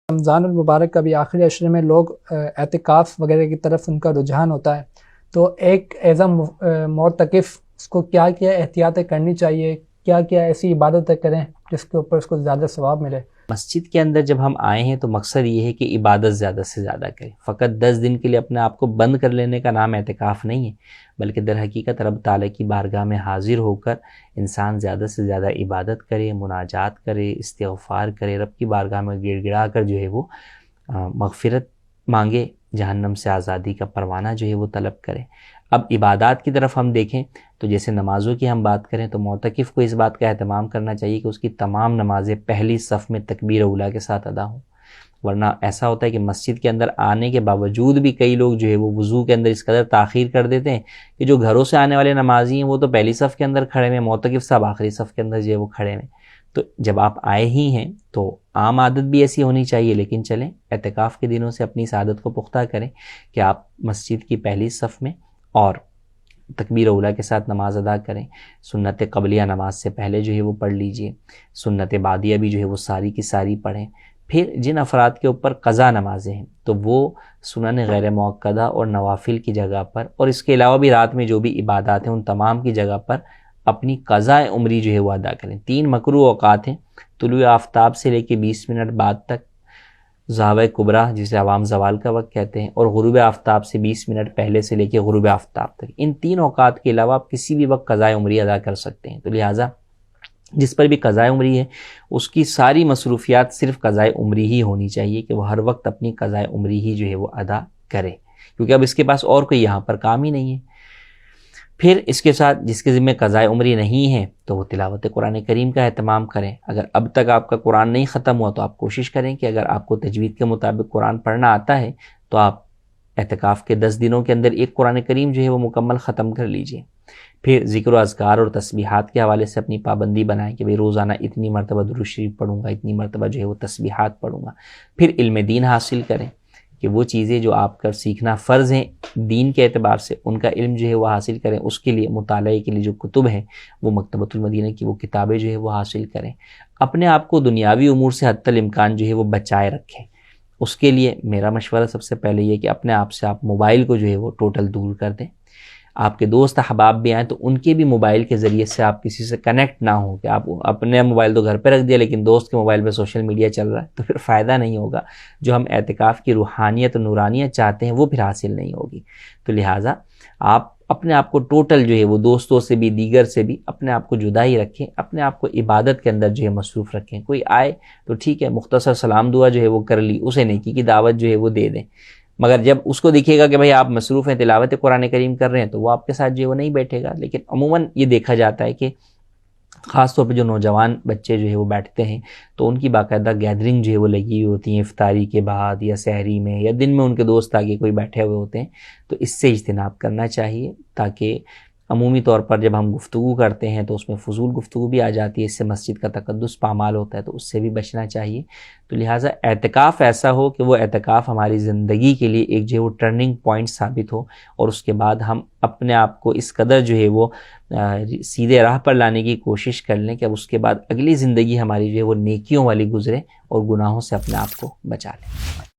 رمضان المبارک کا بھی آخری عشرے میں لوگ اعتکاف وغیرہ کی طرف ان کا رجحان ہوتا ہے، تو ایک ایز اے معتکف اس کو کیا کیا احتیاطیں کرنی چاہیے، کیا کیا ایسی عبادتیں کریں جس کے اوپر اس کو زیادہ ثواب ملے؟ مسجد کے اندر جب ہم آئے ہیں تو مقصد یہ ہے کہ عبادت زیادہ سے زیادہ کریں. فقط 10 دن کے لیے اپنے آپ کو بند کر لینے کا نام اعتکاف نہیں ہے، بلکہ در حقیقت رب تعالیٰ کی بارگاہ میں حاضر ہو کر انسان زیادہ سے زیادہ عبادت کرے، مناجات کرے، استغفار کرے، رب کی بارگاہ میں گڑ گڑا کر جو ہے وہ مغفرت مانگے، جہنم سے آزادی کا پروانہ جو ہے وہ طلب کرے. اب عبادات کی طرف ہم دیکھیں تو جیسے نمازوں کی ہم بات کریں تو معتکف کو اس بات کا اہتمام کرنا چاہیے کہ اس کی تمام نمازیں پہلی صف میں تکبیر اولیٰ کے ساتھ ادا ہوں. ورنہ ایسا ہوتا ہے کہ مسجد کے اندر آنے کے باوجود بھی کئی لوگ جو ہے وہ وضو کے اندر اس قدر تاخیر کر دیتے ہیں کہ جو گھروں سے آنے والے نمازی ہیں وہ تو پہلی صف کے اندر کھڑے ہیں، معتکف صاحب آخری صف کے اندر جو ہے وہ کھڑے ہیں. تو جب آپ آئے ہی ہیں تو عام عادت بھی ایسی ہونی چاہیے، لیکن چلیں اعتکاف کے دنوں سے اپنی اس عادت کو پختہ کریں کہ آپ مسجد کی پہلی صف میں اور تکبیر اولیٰ کے ساتھ نماز ادا کریں. سنت قبلیہ نماز سے پہلے جو ہے وہ پڑھ لیجئے، سنت بعدیہ بھی جو ہے وہ ساری کی ساری پڑھیں. پھر جن افراد کے اوپر قضا نمازیں ہیں تو وہ سنن غیر موقدہ اور نوافل کی جگہ پر، اور اس کے علاوہ بھی رات میں جو بھی عبادات ہیں ان تمام کی جگہ پر اپنی قضاء عمری جو ہے وہ ادا کریں. 3 مکروہ اوقات ہیں: طلوع آفتاب سے لے کے 20 منٹ بعد تک، ضحوہ کبریٰ جسے عوام زوال کا وقت کہتے ہیں، اور غروب آفتاب سے 20 منٹ پہلے سے لے کے غروب آفتاب تک. ان 3 اوقات کے علاوہ آپ کسی بھی وقت قضاء عمری ادا کر سکتے ہیں. تو لہٰذا جس پر بھی قضاء عمری ہے اس کی ساری مصروفیات صرف قضاء عمری ہی ہونی چاہیے کہ وہ ہر وقت اپنی قضاء عمری ہی جو ہے وہ ادا کرے، کیونکہ اب اس کے پاس اور کوئی یہاں پر کام ہی نہیں ہے. پھر اس کے ساتھ جس کے ذمہ قضاء عمری نہیں ہے تو وہ تلاوت قرآن کریم کا اہتمام کریں. اگر اب تک آپ کا قرآن نہیں ختم ہوا تو آپ کوشش کریں کہ اگر آپ کو تجوید کے مطابق قرآن پڑھنا آتا ہے تو آپ اعتکاف کے 10 دنوں کے اندر ایک قرآن کریم جو ہے وہ مکمل ختم کر لیجئے. پھر ذکر و اذکار اور تسبیحات کے حوالے سے اپنی پابندی بنائیں کہ بھئی روزانہ اتنی مرتبہ درود شریف پڑھوں گا، اتنی مرتبہ جو ہے وہ تسبیحات پڑھوں گا. پھر علم دین حاصل کریں کہ وہ چیزیں جو آپ کا سیکھنا فرض ہیں دین کے اعتبار سے ان کا علم جو ہے وہ حاصل کریں. اس کے لیے مطالعے کے لیے جو کتب ہیں وہ مکتبۃ المدینہ کی وہ کتابیں جو ہے وہ حاصل کریں. اپنے آپ کو دنیاوی امور سے حتی الامکان جو ہے وہ بچائے رکھیں. اس کے لیے میرا مشورہ سب سے پہلے یہ کہ اپنے آپ سے آپ موبائل کو جو ہے وہ ٹوٹل دور کر دیں. آپ کے دوست احباب بھی آئیں تو ان کے بھی موبائل کے ذریعے سے آپ کسی سے کنیکٹ نہ ہوں کہ آپ اپنے موبائل تو گھر پہ رکھ دیا لیکن دوست کے موبائل پہ سوشل میڈیا چل رہا ہے، تو پھر فائدہ نہیں ہوگا. جو ہم اعتکاف کی روحانیت و نورانیت چاہتے ہیں وہ پھر حاصل نہیں ہوگی. تو لہٰذا آپ اپنے آپ کو ٹوٹل جو ہے وہ دوستوں سے بھی دیگر سے بھی اپنے آپ کو جدا ہی رکھیں، اپنے آپ کو عبادت کے اندر جو ہے مصروف رکھیں. کوئی آئے تو ٹھیک ہے مختصر سلام دعا جو ہے وہ کر لی، اسے نیکی کی دعوت جو ہے وہ دے دیں. مگر جب اس کو دیکھے گا کہ بھئی آپ مصروف ہیں تلاوت قرآن کریم کر رہے ہیں تو وہ آپ کے ساتھ جو ہے وہ نہیں بیٹھے گا. لیکن عموماً یہ دیکھا جاتا ہے کہ خاص طور پہ جو نوجوان بچے جو ہے وہ بیٹھتے ہیں تو ان کی باقاعدہ گیدرنگ جو ہے وہ لگی ہوئی ہوتی ہیں افطاری کے بعد یا سحری میں یا دن میں ان کے دوست آگے کوئی بیٹھے ہوئے ہوتے ہیں. تو اس سے اجتناب کرنا چاہیے تاکہ عمومی طور پر جب ہم گفتگو کرتے ہیں تو اس میں فضول گفتگو بھی آ جاتی ہے، اس سے مسجد کا تقدس پامال ہوتا ہے، تو اس سے بھی بچنا چاہیے. تو لہٰذا اعتکاف ایسا ہو کہ وہ اعتکاف ہماری زندگی کے لیے ایک جو ہے وہ ٹرننگ پوائنٹ ثابت ہو، اور اس کے بعد ہم اپنے آپ کو اس قدر جو ہے وہ سیدھے راہ پر لانے کی کوشش کر لیں کہ اب اس کے بعد اگلی زندگی ہماری جو ہے وہ نیکیوں والی گزرے اور گناہوں سے اپنے آپ کو بچا لیں.